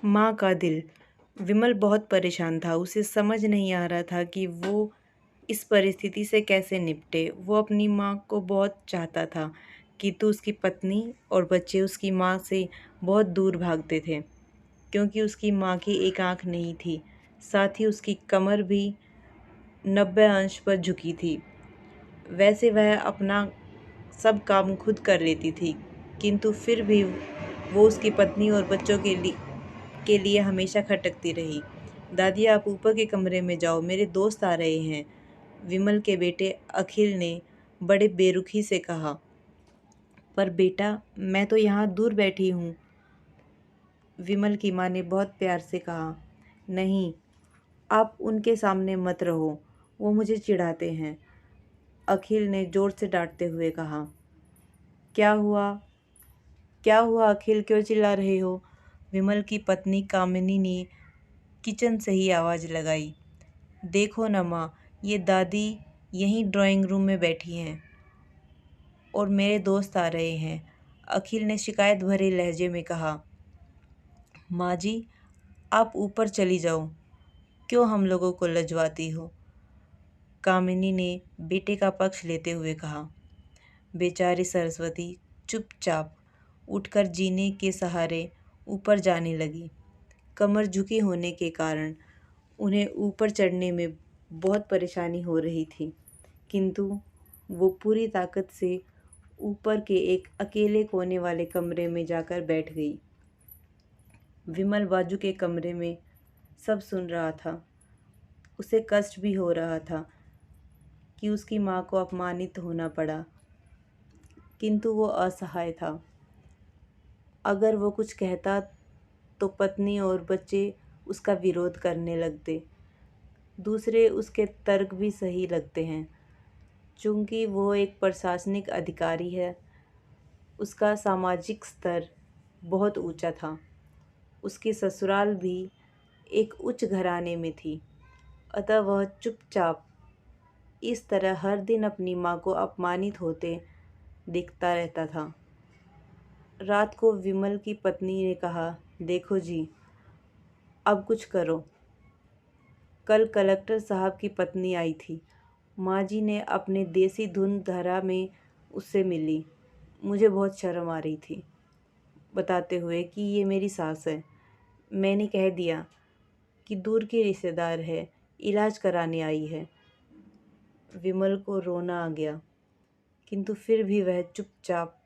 माँ का दिल। विमल बहुत परेशान था। उसे समझ नहीं आ रहा था कि वो इस परिस्थिति से कैसे निपटे। वो अपनी माँ को बहुत चाहता था, किंतु उसकी पत्नी और बच्चे उसकी माँ से बहुत दूर भागते थे, क्योंकि उसकी माँ की एक आँख नहीं थी। साथ ही उसकी कमर भी 90 अंश पर झुकी थी। वैसे वह अपना सब काम खुद कर लेती थी, किंतु फिर भी वो उसकी पत्नी और बच्चों के लिए हमेशा खटकती रही। दादी, आप ऊपर के कमरे में जाओ, मेरे दोस्त आ रहे हैं, विमल के बेटे अखिल ने बड़े बेरुखी से कहा। पर बेटा, मैं तो यहाँ दूर बैठी हूँ, विमल की माँ ने बहुत प्यार से कहा। नहीं, आप उनके सामने मत रहो, वो मुझे चिढ़ाते हैं, अखिल ने जोर से डांटते हुए कहा। क्या हुआ? क्या हुआ अखिल, क्यों चिल्ला रहे हो? विमल की पत्नी कामिनी ने किचन से ही आवाज़ लगाई। देखो न माँ, ये दादी यहीं ड्राइंग रूम में बैठी हैं और मेरे दोस्त आ रहे हैं, अखिल ने शिकायत भरे लहजे में कहा। माँ जी, आप ऊपर चली जाओ, क्यों हम लोगों को लजवाती हो? कामिनी ने बेटे का पक्ष लेते हुए कहा। बेचारी सरस्वती चुपचाप उठकर जीने के सहारे ऊपर जाने लगी। कमर झुकी होने के कारण उन्हें ऊपर चढ़ने में बहुत परेशानी हो रही थी, किंतु वो पूरी ताकत से ऊपर के एक अकेले कोने वाले कमरे में जाकर बैठ गई। विमल बाजू के कमरे में सब सुन रहा था। उसे कष्ट भी हो रहा था कि उसकी माँ को अपमानित होना पड़ा, किंतु वो असहाय था। अगर वो कुछ कहता तो पत्नी और बच्चे उसका विरोध करने लगते। दूसरे उसके तर्क भी सही लगते हैं। चूंकि वो एक प्रशासनिक अधिकारी है, उसका सामाजिक स्तर बहुत ऊंचा था। उसकी ससुराल भी एक उच्च घराने में थी, अतः वह चुपचाप इस तरह हर दिन अपनी माँ को अपमानित होते देखता रहता था। रात को विमल की पत्नी ने कहा, देखो जी, अब कुछ करो। कल कलेक्टर साहब की पत्नी आई थी। माँ जी ने अपने देसी धुन धरा में उससे मिली। मुझे बहुत शर्म आ रही थी, बताते हुए कि ये मेरी सास है। मैंने कह दिया कि दूर की रिश्तेदार है, इलाज कराने आई है। विमल को रोना आ गया, किंतु फिर भी वह चुपचाप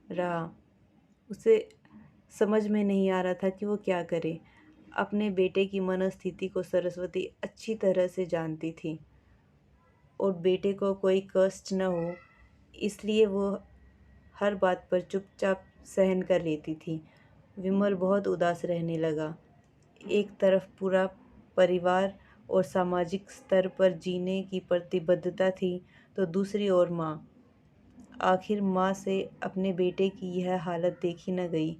रहा। उसे समझ में नहीं आ रहा था कि वो क्या करे। अपने बेटे की मनोस्थिति को सरस्वती अच्छी तरह से जानती थी और बेटे को कोई कष्ट न हो, इसलिए वो हर बात पर चुपचाप सहन कर लेती थी। विमल बहुत उदास रहने लगा। एक तरफ पूरा परिवार और सामाजिक स्तर पर जीने की प्रतिबद्धता थी, तो दूसरी ओर माँ। आखिर माँ से अपने बेटे की यह हालत देखी न गई।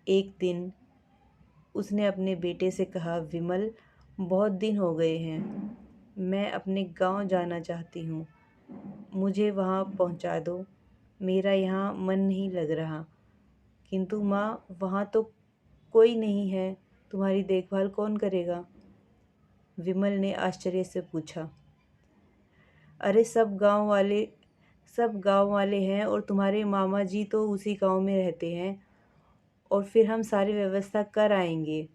एक दिन उसने अपने बेटे से कहा, विमल, बहुत दिन हो गए हैं, मैं अपने गांव जाना चाहती हूँ, मुझे वहाँ पहुँचा दो, मेरा यहाँ मन नहीं लग रहा। किंतु माँ, वहाँ तो कोई नहीं है, तुम्हारी देखभाल कौन करेगा? विमल ने आश्चर्य से पूछा। अरे, सब गांव वाले हैं और तुम्हारे मामा जी तो उसी गांव में रहते हैं, और फिर हम सारी व्यवस्था कर आएंगे।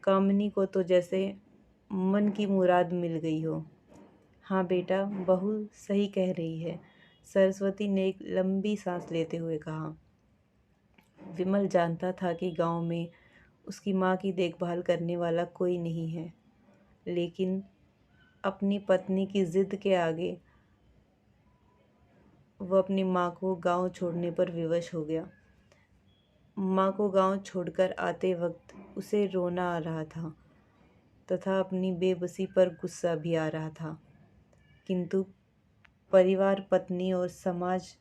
कामिनी को तो जैसे मन की मुराद मिल गई हो। हाँ बेटा, बहू सही कह रही है, सरस्वती ने एक लंबी सांस लेते हुए कहा। विमल जानता था कि गांव में उसकी माँ की देखभाल करने वाला कोई नहीं है, लेकिन अपनी पत्नी की जिद के आगे वह अपनी माँ को गांव छोड़ने पर विवश हो गया। माँ को गांव छोड़कर आते वक्त उसे रोना आ रहा था तथा अपनी बेबसी पर गुस्सा भी आ रहा था, किंतु परिवार, पत्नी और समाज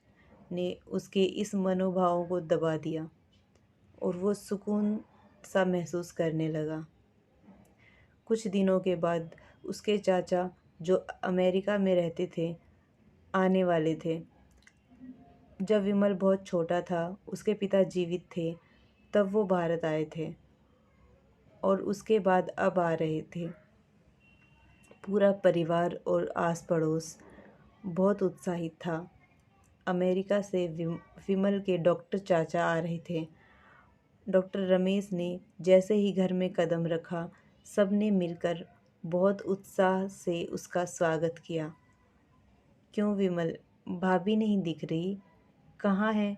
ने उसके इस मनोभावों को दबा दिया और वो सुकून सा महसूस करने लगा। कुछ दिनों के बाद उसके चाचा, जो अमेरिका में रहते थे, आने वाले थे। जब विमल बहुत छोटा था, उसके पिता जीवित थे, तब वो भारत आए थे और उसके बाद अब आ रहे थे। पूरा परिवार और आस पड़ोस बहुत उत्साहित था। अमेरिका से विमल के डॉक्टर चाचा आ रहे थे। डॉक्टर रमेश ने जैसे ही घर में कदम रखा, सबने मिलकर बहुत उत्साह से उसका स्वागत किया। क्यों विमल, भाभी नहीं दिख रही, कहाँ है?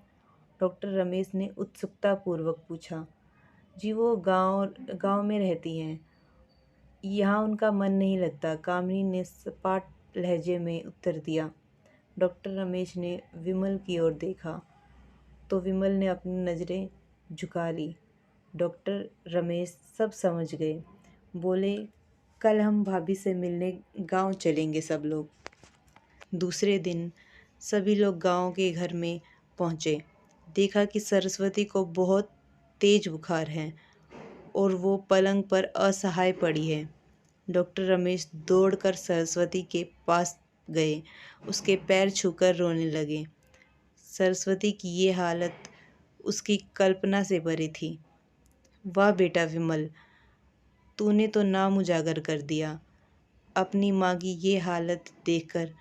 डॉक्टर रमेश ने उत्सुकतापूर्वक पूछा। जी वो गांव गांव में रहती हैं, यहाँ उनका मन नहीं लगता, कामिनी ने सपाट लहजे में उत्तर दिया। डॉक्टर रमेश ने विमल की ओर देखा तो विमल ने अपनी नज़रें झुका ली। डॉक्टर रमेश सब समझ गए। बोले, कल हम भाभी से मिलने गांव चलेंगे सब लोग। दूसरे दिन सभी लोग गांव के घर में पहुंचे। देखा कि सरस्वती को बहुत तेज बुखार है और वो पलंग पर असहाय पड़ी है। डॉक्टर रमेश दौड़कर सरस्वती के पास गए, उसके पैर छूकर रोने लगे। सरस्वती की ये हालत उसकी कल्पना से परे थी। वाह बेटा विमल, तूने तो नाम उजागर कर दिया। अपनी माँ की ये हालत देखकर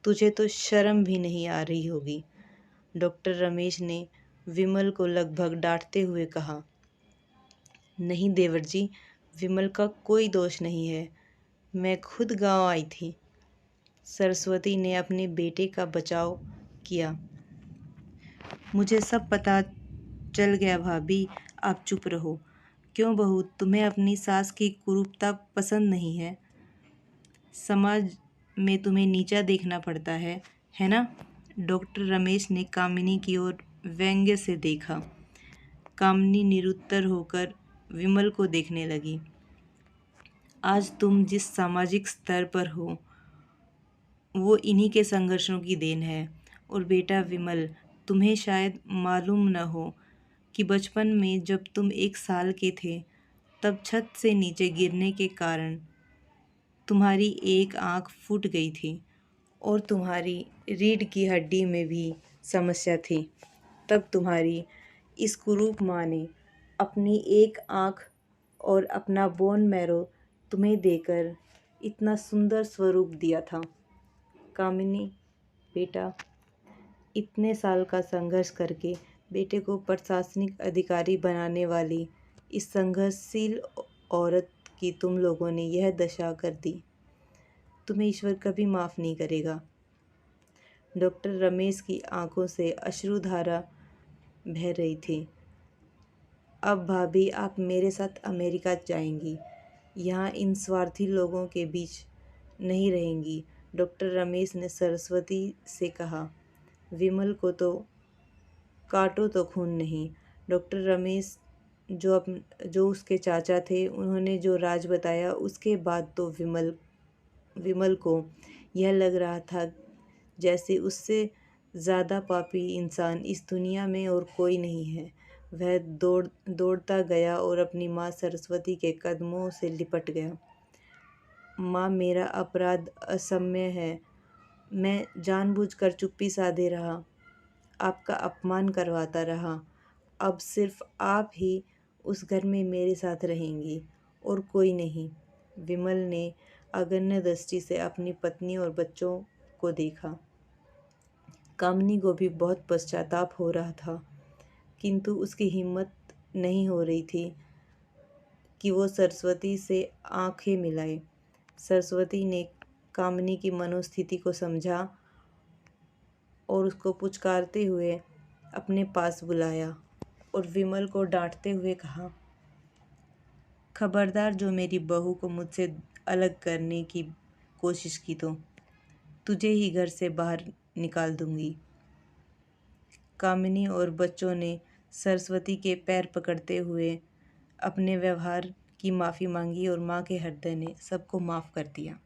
तुझे तो शर्म भी नहीं आ रही होगी। डॉक्टर रमेश ने विमल को लगभग डांटते हुए कहा। नहीं देवर जी, विमल का कोई दोष नहीं है, मैं खुद गांव आई थी। सरस्वती ने अपने बेटे का बचाव किया। मुझे सब पता चल गया भाभी, आप चुप रहो। क्यों बहू, तुम्हें अपनी सास की कुरूपता पसंद नहीं है? समाज में तुम्हें नीचा देखना पड़ता है ना? डॉक्टर रमेश ने कामिनी की ओर व्यंग्य से देखा। कामिनी निरुत्तर होकर विमल को देखने लगी। आज तुम जिस सामाजिक स्तर पर हो वो इन्हीं के संघर्षों की देन है। और बेटा विमल, तुम्हें शायद मालूम न हो कि बचपन में जब तुम 1 साल के थे तब छत से नीचे गिरने के कारण तुम्हारी एक आँख फूट गई थी और तुम्हारी रीढ़ की हड्डी में भी समस्या थी। तब तुम्हारी इस कुरूप माँ ने अपनी एक आँख और अपना बोन मैरो तुम्हें देकर इतना सुंदर स्वरूप दिया था। कामिनी बेटा, इतने साल का संघर्ष करके बेटे को प्रशासनिक अधिकारी बनाने वाली इस संघर्षशील औरत की तुम लोगों ने यह दशा कर दी। तुम्हें ईश्वर कभी माफ़ नहीं करेगा। डॉक्टर रमेश की आंखों से अश्रुधारा बह रही थी। अब भाभी, आप मेरे साथ अमेरिका जाएंगी, यहाँ इन स्वार्थी लोगों के बीच नहीं रहेंगी। डॉक्टर रमेश ने सरस्वती से कहा। विमल को तो काटो तो खून नहीं। डॉक्टर रमेश जो उसके चाचा थे, उन्होंने जो राज बताया उसके बाद तो विमल को यह लग रहा था जैसे उससे ज़्यादा पापी इंसान इस दुनिया में और कोई नहीं है। वह दौड़ता गया और अपनी माँ सरस्वती के कदमों से लिपट गया। माँ, मेरा अपराध अक्षम्य है। मैं जानबूझकर चुप्पी साधे रहा, आपका अपमान करवाता रहा। अब सिर्फ आप ही उस घर में मेरे साथ रहेंगी और कोई नहीं। विमल ने अगन्य दृष्टि से अपनी पत्नी और बच्चों को देखा। कामिनी को भी बहुत पश्चाताप हो रहा था, किंतु उसकी हिम्मत नहीं हो रही थी कि वो सरस्वती से आंखें मिलाए। सरस्वती ने कामिनी की मनोस्थिति को समझा और उसको पुचकारते हुए अपने पास बुलाया और विमल को डांटते हुए कहा, खबरदार, जो मेरी बहू को मुझसे अलग करने की कोशिश की तो तुझे ही घर से बाहर निकाल दूंगी। कामिनी और बच्चों ने सरस्वती के पैर पकड़ते हुए अपने व्यवहार की माफ़ी मांगी और माँ के हृदय ने सबको माफ़ कर दिया।